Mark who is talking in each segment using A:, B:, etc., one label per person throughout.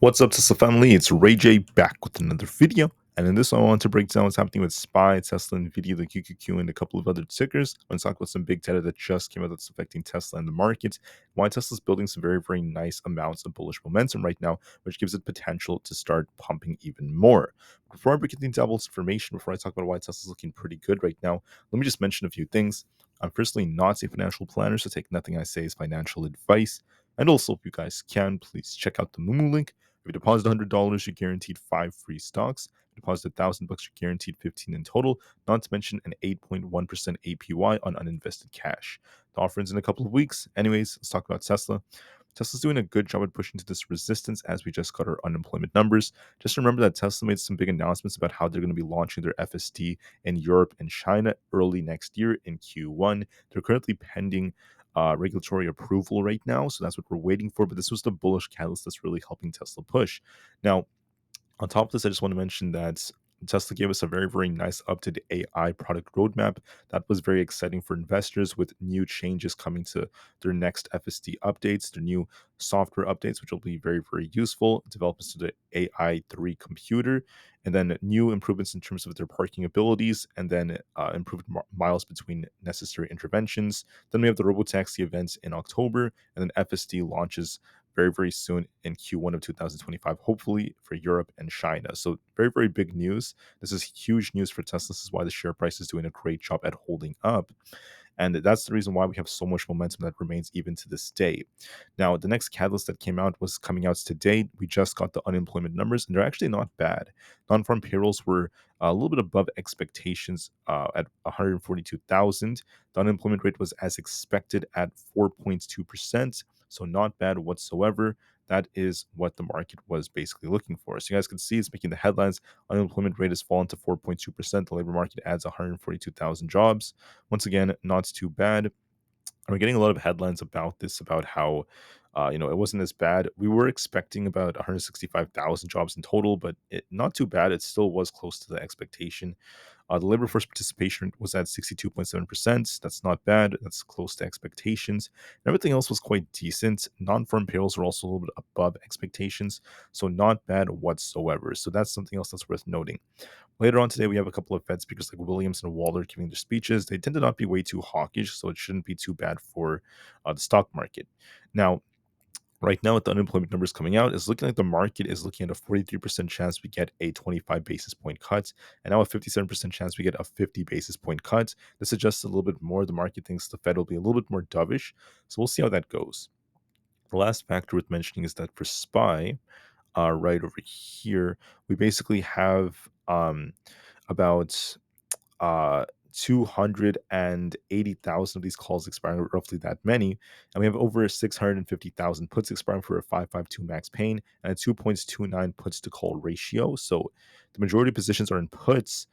A: What's up, Tesla family? It's Ray J back with another video. And in this one, I want to break down what's happening with SPY, Tesla, Nvda, the QQQ, and a couple of other tickers. I'm going to talk about some big data that just came out that's affecting Tesla and the market. Why Tesla's building some very, very nice amounts of bullish momentum right now, which gives it potential to start pumping even more. Before I break into all this information, before I talk about why Tesla's looking pretty good right now, let me just mention a few things. I'm personally not a financial planner, so take nothing I say as financial advice. And also, if you guys can, please check out the Moomoo link. If you deposit $100, you're guaranteed 5 free stocks. If you deposit $1,000, you're guaranteed 15 in total, not to mention an 8.1% APY on uninvested cash. The offer ends in a couple of weeks. Anyways, let's talk about Tesla. Tesla's doing a good job at pushing to this resistance as we just got our unemployment numbers. Just remember that Tesla made some big announcements about how they're going to be launching their FSD in Europe and China early next year in Q1. They're currently pending regulatory approval right now, so that's what we're waiting for. But this was the bullish catalyst that's really helping Tesla push. Now, on top of this, I just want to mention that Tesla gave us a very, very nice updated AI product roadmap. That was very exciting for investors with new changes coming to their next FSD updates, their new software updates, which will be very, very useful. Developments to the AI3 computer, and then new improvements in terms of their parking abilities, and then improved miles between necessary interventions. Then we have the robotaxi events in October, and then FSD launches very, very soon in Q1 of 2025, hopefully for Europe and China. So very, very big news. This is huge news for Tesla. This is why the share price is doing a great job at holding up. And that's the reason why we have so much momentum that remains even to this day. Now, the next catalyst that came out was coming out today. We just got the unemployment numbers, and they're actually not bad. Non-farm payrolls were a little bit above expectations at 142,000. The unemployment rate was as expected at 4.2%, so not bad whatsoever. That is what the market was basically looking for. So you guys can see it's making the headlines. Unemployment rate has fallen to 4.2%. The labor market adds 142,000 jobs. Once again, not too bad. And we're getting a lot of headlines about this, about how, it wasn't as bad. We were expecting about 165,000 jobs in total, but not too bad. It still was close to the expectation. The labor force participation was at 62.7%. That's not bad. That's close to expectations. And everything else was quite decent. Non-farm payrolls are also a little bit above expectations, so not bad whatsoever. So that's something else that's worth noting. Later on today, we have a couple of Fed speakers like Williams and Waller giving their speeches. They tend to not be way too hawkish, so it shouldn't be too bad for the stock market. Now, right now, with the unemployment numbers coming out, it's looking like the market is looking at a 43% chance we get a 25 basis point cut, and now a 57% chance we get a 50 basis point cut. This suggests a little bit more. The market thinks the Fed will be a little bit more dovish, so we'll see how that goes. The last factor worth mentioning is that for SPY, right over here, we basically have about uh, 280,000 of these calls expiring, roughly that many. And we have over 650,000 puts expiring for a 552 max pain and a 2.29 puts to call ratio. So the majority of positions are in puts.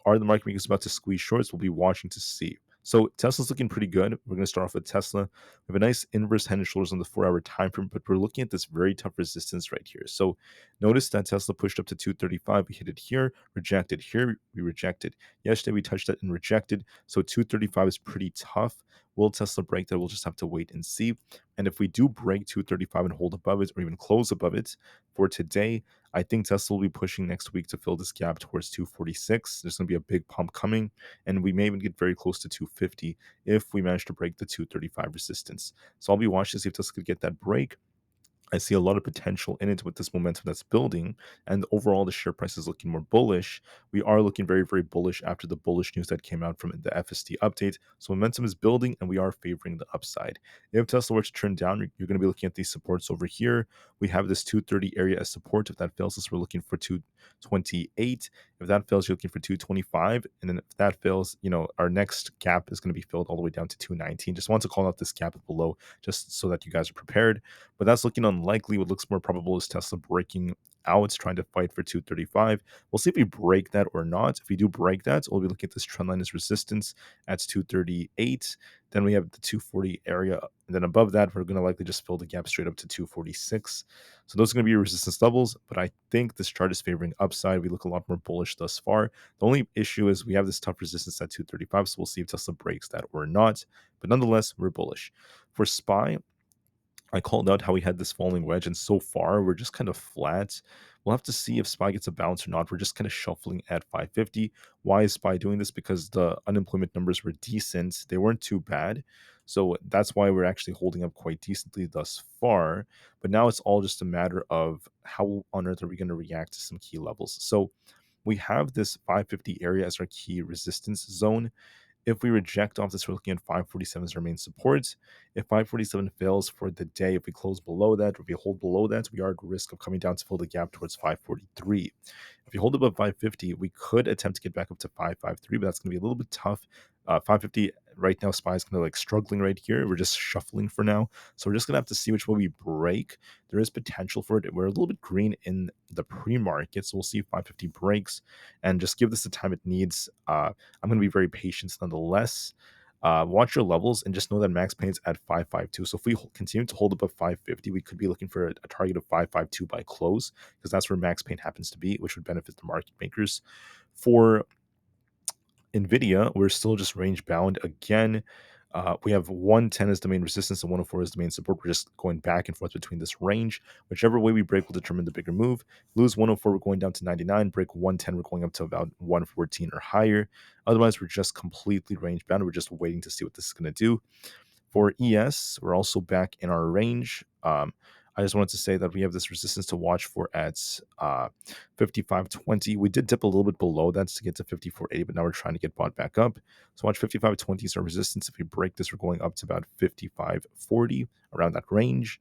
A: Are the market makers about to squeeze shorts? We'll be watching to see. So Tesla's looking pretty good. We're going to start off with Tesla. We have a nice inverse head and shoulders on the 4-hour time frame, but we're looking at this very tough resistance right here. So notice that Tesla pushed up to 235. We hit it here, rejected here, we rejected. Yesterday we touched that and rejected. So 235 is pretty tough. Will Tesla break that? We'll just have to wait and see. And if we do break 235 and hold above it or even close above it for today, I think Tesla will be pushing next week to fill this gap towards 246. There's going to be a big pump coming, and we may even get very close to 250 if we manage to break the 235 resistance. So I'll be watching to see if Tesla could get that break. I see a lot of potential in it with this momentum that's building, and overall the share price is looking more bullish. We are looking very, very bullish after the bullish news that came out from the FSD update. So momentum is building, and we are favoring the upside. If Tesla were to turn down, you're going to be looking at these supports over here. We have this 230 area as support. If that fails us, we're looking for 228. If that fails, you're looking for 225. And then if that fails, our next gap is going to be filled all the way down to 219. Just want to call out this gap below just so that you guys are prepared. But that's looking unlikely. What looks more probable is Tesla breaking out, trying to fight for 235. We'll see if we break that or not. If we do break that, we'll be looking at this trend line as resistance at 238. Then we have the 240 area. And then above that, we're going to likely just fill the gap straight up to 246. So those are going to be resistance levels. But I think this chart is favoring upside. We look a lot more bullish thus far. The only issue is we have this tough resistance at 235. So we'll see if Tesla breaks that or not. But nonetheless, we're bullish. For SPY, I called out how we had this falling wedge, and so far we're just kind of flat. We'll have to see if SPY gets a bounce or not. We're just kind of shuffling at 550. Why is SPY doing this? Because the unemployment numbers were decent. They weren't too bad. So that's why we're actually holding up quite decently thus far. But now it's all just a matter of how on earth are we going to react to some key levels. So we have this 550 area as our key resistance zone. If we reject off this, we're looking at 547 as our main support. If 547 fails for the day, if we close below that, or if we hold below that, we are at risk of coming down to fill the gap towards 543. If you hold above 550, we could attempt to get back up to 553, but that's going to be a little bit tough. 550 right now, SPY is kind of like struggling right here. We're just shuffling for now. So we're just going to have to see which way we break. There is potential for it. We're a little bit green in the pre-market, so we'll see if 550 breaks and just give this the time it needs. I'm going to be very patient nonetheless. Watch your levels and just know that max pain's at 552. So if we continue to hold above 550, we could be looking for a target of 552 by close, because that's where max pain happens to be, which would benefit the market makers. For Nvda, we're still just range bound again. We have 110 as the main resistance and 104 as the main support. We're just going back and forth between this range. Whichever way we break will determine the bigger move. Lose 104, we're going down to 99. Break 110, we're going up to about 114 or higher. Otherwise, we're just completely range bound. We're just waiting to see what this is going to do. For ES, we're also back in our range. I just wanted to say that we have this resistance to watch for at 55.20. We did dip a little bit below that to get to 54.80, but now we're trying to get bought back up. So watch 55.20 is our resistance. If we break this, we're going up to about 55.40, around that range.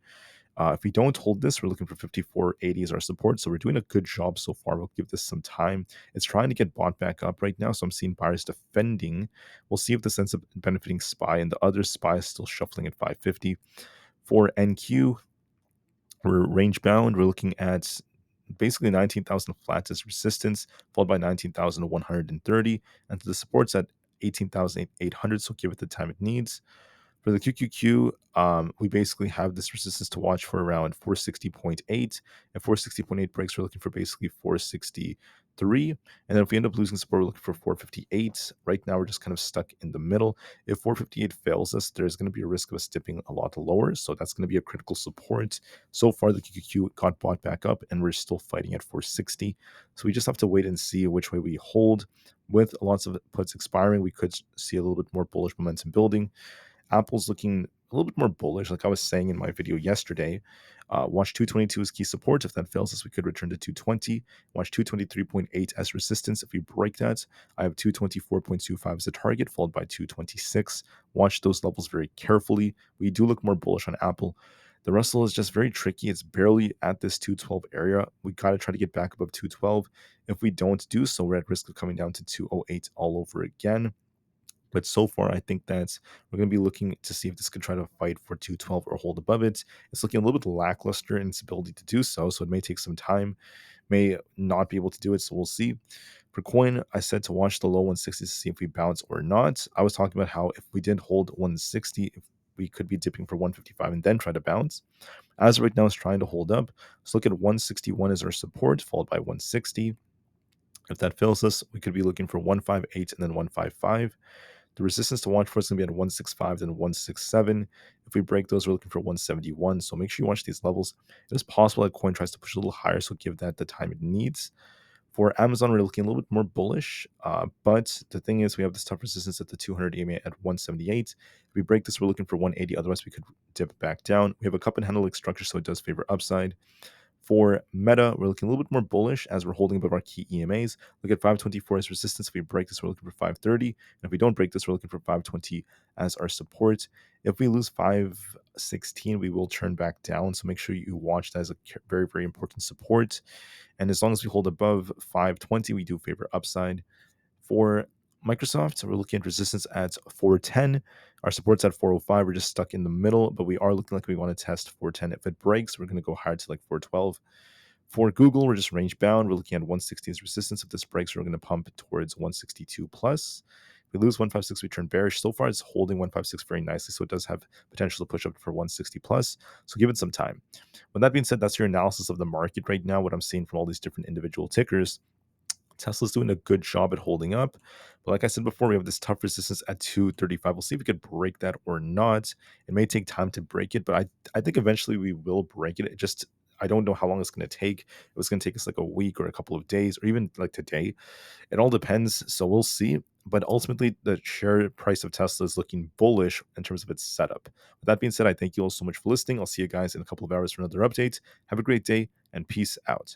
A: If we don't hold this, we're looking for 54.80 as our support. So we're doing a good job so far. We'll give this some time. It's trying to get bought back up right now. So I'm seeing buyers defending. We'll see if this ends up benefiting SPY, and the other SPY is still shuffling at 550. For NQ, we're range bound. We're looking at basically 19,000 flats as resistance, followed by 19,130. And the support's at 18,800. So give it the time it needs. For the QQQ, we basically have this resistance to watch for around 460.8. If 460.8 breaks, we're looking for basically 463. And then if we end up losing support, we're looking for 458. Right now, we're just kind of stuck in the middle. If 458 fails us, there's going to be a risk of us dipping a lot lower. So that's going to be a critical support. So far, the QQQ got bought back up, and we're still fighting at 460. So we just have to wait and see which way we hold. With lots of puts expiring, we could see a little bit more bullish momentum building. Apple's looking a little bit more bullish, like I was saying in my video yesterday. Watch 222 as key support. If that fails us, we could return to 220. Watch 223.8 as resistance. If we break that, I have 224.25 as a target, followed by 226. Watch those levels very carefully. We do look more bullish on Apple. The Russell is just very tricky. It's barely at this 212 area. We got to try to get back above 212. If we don't do so, we're at risk of coming down to 208 all over again. But so far, I think that we're going to be looking to see if this could try to fight for 212 or hold above it. It's looking a little bit lackluster in its ability to do so, so it may take some time, may not be able to do it, so we'll see. For coin, I said to watch the low 160 to see if we bounce or not. I was talking about how if we did hold 160, if we could be dipping for 155 and then try to bounce. As of right now, it's trying to hold up. Let's look at 161 as our support, followed by 160. If that fails us, we could be looking for 158 and then 155. The resistance to watch for is going to be at 165, then 167. If we break those, we're looking for 171. So make sure you watch these levels. It is possible that coin tries to push a little higher, so give that the time it needs. For Amazon, we're looking a little bit more bullish, but the thing is, we have this tough resistance at the 200 EMA at 178. If we break this, we're looking for 180. Otherwise, we could dip back down. We have a cup and handle like structure, so it does favor upside. For Meta, we're looking a little bit more bullish as we're holding above our key EMAs. Look at 524 as resistance. If we break this, we're looking for 530. And if we don't break this, we're looking for 520 as our support. If we lose 516, we will turn back down. So make sure you watch that as a very, very important support. And as long as we hold above 520, we do favor upside. For Microsoft, we're looking at resistance at 410. Our support's at 405. We're just stuck in the middle, but we are looking like we want to test 410. If it breaks, we're going to go higher to like 412. For Google, we're just range bound. We're looking at 160 as resistance. If this breaks, we're going to pump towards 162 plus. If we lose 156, we turn bearish. So far, it's holding 156 very nicely, so it does have potential to push up for 160 plus. So give it some time. With that being said, that's your analysis of the market right now, what I'm seeing from all these different individual tickers. Tesla's doing a good job at holding up. But like I said before, we have this tough resistance at 235. We'll see if we could break that or not. It may take time to break it, but I think eventually we will break it. It just I don't know how long it's going to take. It was going to take us like a week or a couple of days or even like today. It all depends. So we'll see. But ultimately, the share price of Tesla is looking bullish in terms of its setup. With that being said, I thank you all so much for listening. I'll see you guys in a couple of hours for another update. Have a great day and peace out.